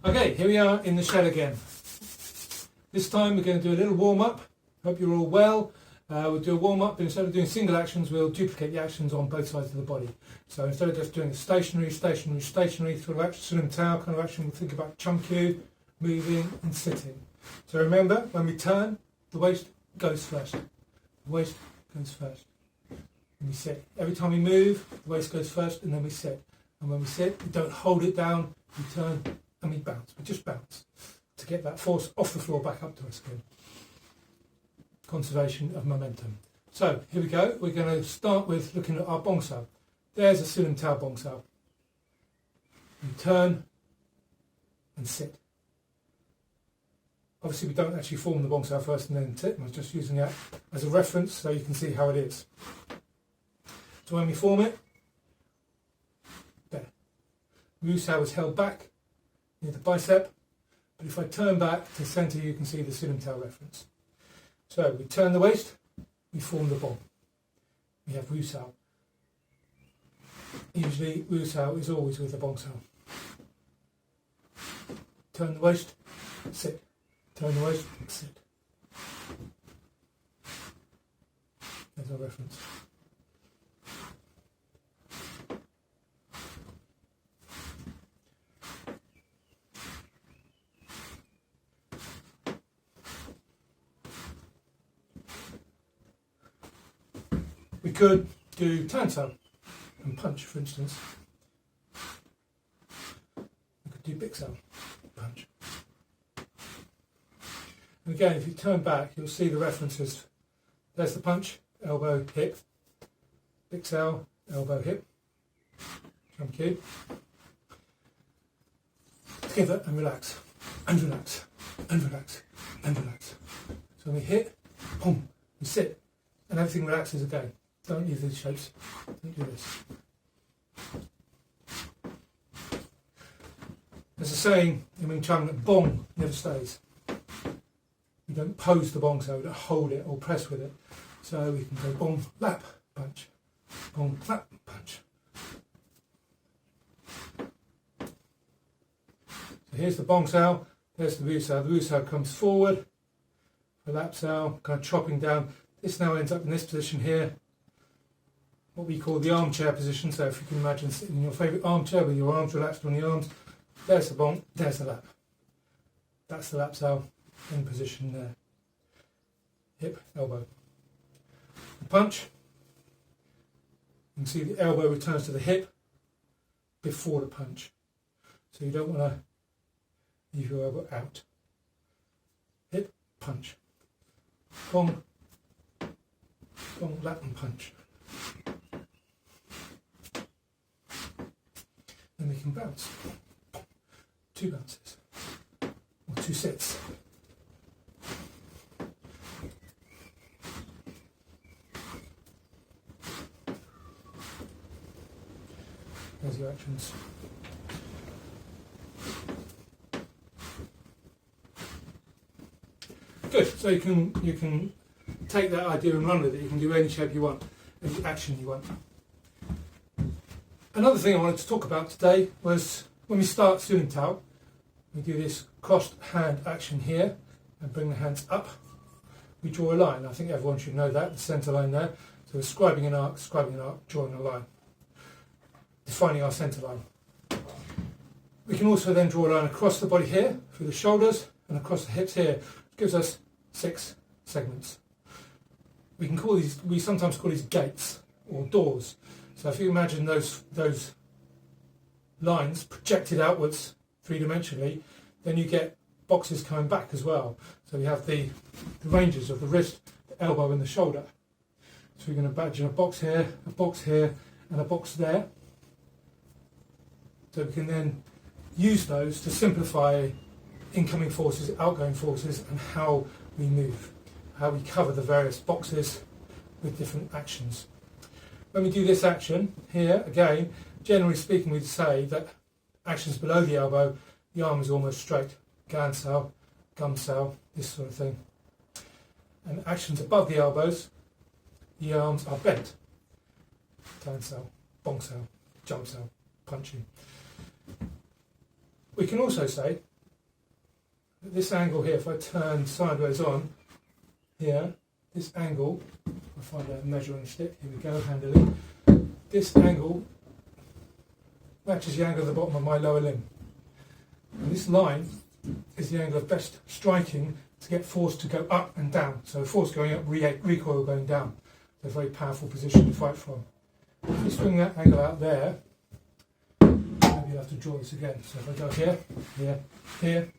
Okay, here we are in the shed again. This time we're going to do a little warm-up. Hope you're all well. We'll do a warm-up, but instead of doing single actions, we'll duplicate the actions on both sides of the body. So instead of just doing a stationary sort of action, Siu Nim Tau kind of action, we'll think about Chum Kiu, moving and sitting. So remember, when we turn, the waist goes first. The waist goes first. And we sit. Every time we move, the waist goes first and then we sit. And when we sit, we don't hold it down, we turn and we bounce. We just bounce to get that force off the floor back up to us again. Conservation of momentum. So here we go. We're going to start with looking at our bong sao. There's a Siu Nim Tau bong sao. We turn and sit. Obviously we don't actually form the bong sao first and then sit. I'm just using that as a reference so you can see how it is. So when we form it, there. Siu sao is held back near the bicep, but if I turn back to centre you can see the Siu Nim Tau reference. So we turn the waist, we form the bong. We have Siu sao. Usually Siu sao is always with the bong sao. Turn the waist, sit. Turn the waist, sit. There's our reference. We could do tan sao and punch, for instance. We could do big sao, punch. And again, if you turn back, you'll see the references. There's the punch, elbow, hip, big sao, elbow, hip, Chum Kiu. Together and relax, and relax, and relax, and relax. So when we hit, boom, we sit, and everything relaxes again. Don't use these shapes. Don't do this. There's a saying in Wing Chun that bong never stays. You don't pose the bong so you don't hold it or press with it. So we can go bong, lap, punch. Bong, lap, punch. So here's the bong sao. There's the Siu sao. The Siu sao comes forward. The lap sao, kind of chopping down. This now ends up in this position here. What we call the armchair position. So if you can imagine sitting in your favourite armchair with your arms relaxed on the arms, there's the bong, there's the lap. That's the lap sao in position there. Hip, elbow. The punch. You can see the elbow returns to the hip before the punch. So you don't want to leave your elbow out. Hip, punch. Bong, bong, lap and punch. Then we can bounce. 2 bounces. Or 2 sets. There's your actions. Good. So you can take that idea and run with it. You can do any shape you want, any action you want. Another thing I wanted to talk about today was when we start Siu Nim Tau, we do this crossed hand action here and bring the hands up. We draw a line. I think everyone should know that, the centre line there. So we're scribing an arc, drawing a line, defining our centre line. We can also then draw a line across the body here, through the shoulders and across the hips here, which gives us 6 segments. We can call these, we sometimes call these gates or doors. So if you imagine those lines projected outwards 3-dimensionally, then you get boxes coming back as well. So we have the ranges of the wrist, the elbow and the shoulder. So we're going to imagine a box here and a box there. So we can then use those to simplify incoming forces, outgoing forces and how we move, how we cover the various boxes with different actions. When we do this action here, again, generally speaking, we'd say that actions below the elbow, the arm is almost straight. Gan sao, gum sao, this sort of thing. And actions above the elbows, the arms are bent. Tan sao, bong sao, jump sao, punching. We can also say At this angle here, if I turn sideways on, here, this angle, I'll find a measuring stick, here we go, handily. This angle matches the angle at the bottom of my lower limb. And this line is the angle of best striking to get force to go up and down. So force going up, recoil going down. It's a very powerful position to fight from. If you swing that angle out there, maybe you'll have to draw this again. So if I go here, here, here,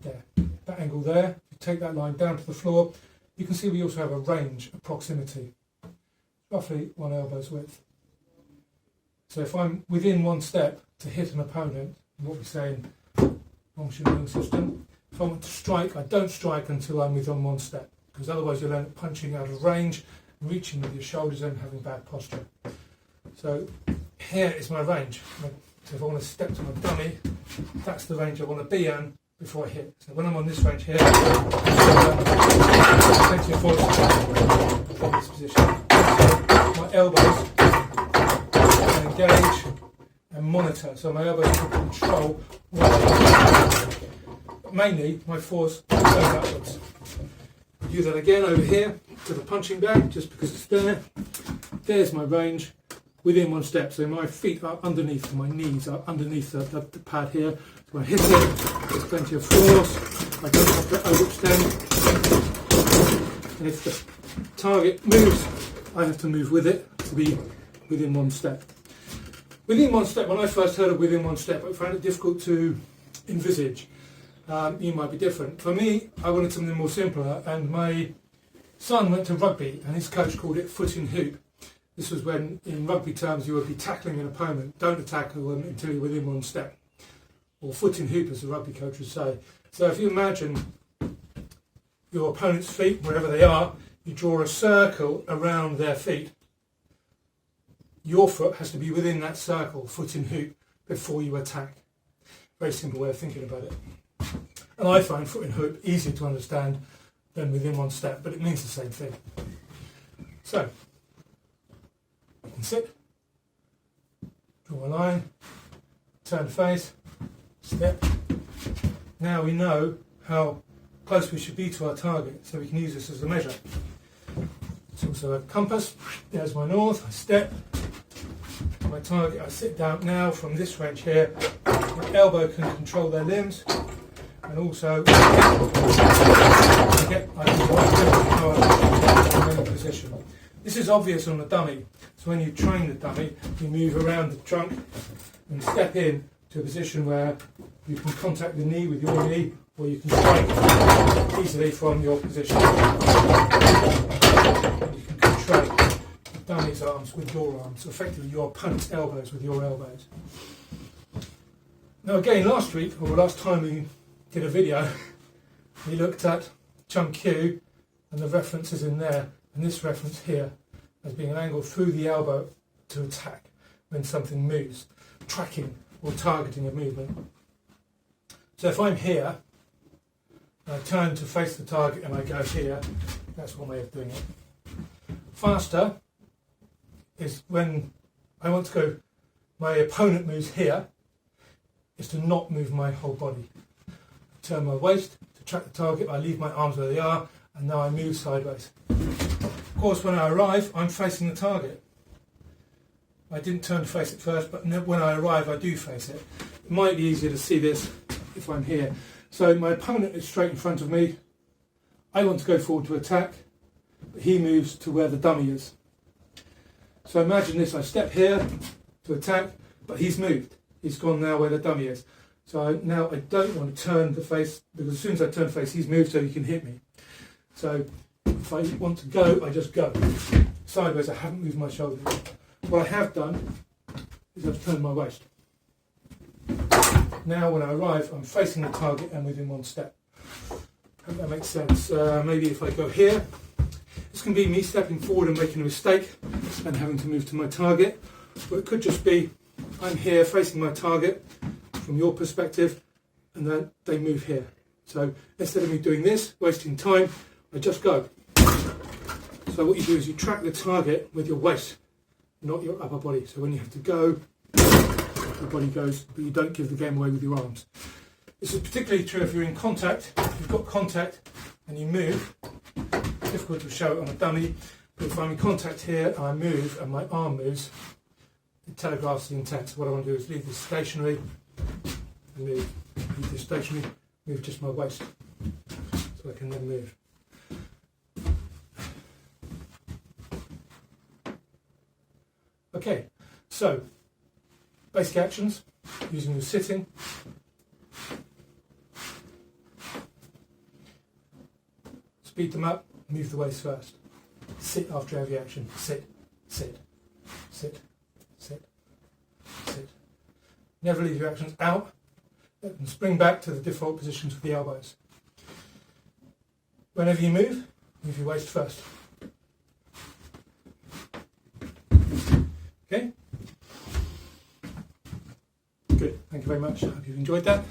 there. That angle there, if you take that line down to the floor, you can see we also have a range, a proximity, roughly 1 elbow's width. So if I'm within 1 step to hit an opponent, what we say in long system, if I want to strike, I don't strike until I'm within 1 step, because otherwise you'll end up punching out of range, reaching with your shoulders and having bad posture. So here is my range. So if I want to step to my dummy, that's the range I want to be in before I hit. So when I'm on this range here, plenty of force from this position. So my elbows can engage and monitor. So my elbows can control where I go. But mainly my force goes upwards. Do that again over here to the punching bag, just because it's there. There's my range within 1 step. So my feet are underneath, my knees are underneath the pad here. So when I hit it, there's plenty of force. I don't have to overextend. And if the target moves, I have to move with it to be within 1 step. Within 1 step, when I first heard of within 1 step, I found it difficult to envisage. You might be different. For me, I wanted something more simpler, and my son went to rugby and his coach called it foot in hoop. This was when, in rugby terms, you would be tackling an opponent. Don't attack them until you're within 1 step. Or foot in hoop, as the rugby coach would say. So if you imagine your opponent's feet, wherever they are, you draw a circle around their feet. Your foot has to be within that circle, foot in hoop, before you attack. Very simple way of thinking about it. And I find foot in hoop easier to understand than within 1 step, but it means the same thing. So, you can sit, draw a line, turn face, step. Now we know how close we should be to our target, so we can use this as a measure. It's also a compass. There's my north, I step. My target, I sit down now from this range here. My elbow can control their limbs, and also I can power in any position. This is obvious on the dummy. So when you train the dummy, you move around the trunk and step in to a position where you can contact the knee with your knee, or you can strike easily from your position. You can control the dummy's arms with your arms, so effectively your opponent's elbows with your elbows. Now again, last week, or last time we did a video, we looked at Chum Kiu and the references in there, and this reference here as being an angle through the elbow to attack when something moves, tracking or targeting a movement. So if I'm here, and I turn to face the target and I go here, that's one way of doing it. Faster is when I want to go, my opponent moves here, is to not move my whole body. Turn my waist to track the target, I leave my arms where they are, and now I move sideways. Of course, when I arrive, I'm facing the target. I didn't turn to face it first, but when I arrive, I do face it. It might be easier to see this if I'm here. So my opponent is straight in front of me. I want to go forward to attack, but he moves to where the dummy is. So imagine this, I step here to attack, but he's moved. He's gone now where the dummy is. So now I don't want to turn the face, because as soon as I turn the face, he's moved so he can hit me. So if I want to go, I just go. Sideways, I haven't moved my shoulders. What I have done is I've turned my waist. Now when I arrive, I'm facing the target and within 1 step. Hope that makes sense. Maybe if I go here, this can be me stepping forward and making a mistake and having to move to my target. Or it could just be I'm here facing my target from your perspective, and then they move here. So instead of me doing this, wasting time, I just go. So what you do is you track the target with your waist, not your upper body. So when you have to go, the body goes, but you don't give the game away with your arms. This is particularly true if you're in contact. If you've got contact and you move, difficult to show it on a dummy, but if I'm in contact here and I move and my arm moves, it telegraphs the intent. So what I want to do is leave this stationary, and leave this stationary, move just my waist, so I can then move. Okay, so basic actions using the sitting. Speed them up, move the waist first. Sit after every action. Sit, sit, sit, sit, sit. Never leave your actions out. And spring back to the default positions with the elbows. Whenever you move your waist first. Okay? Good. Thank you very much. I hope you've enjoyed that.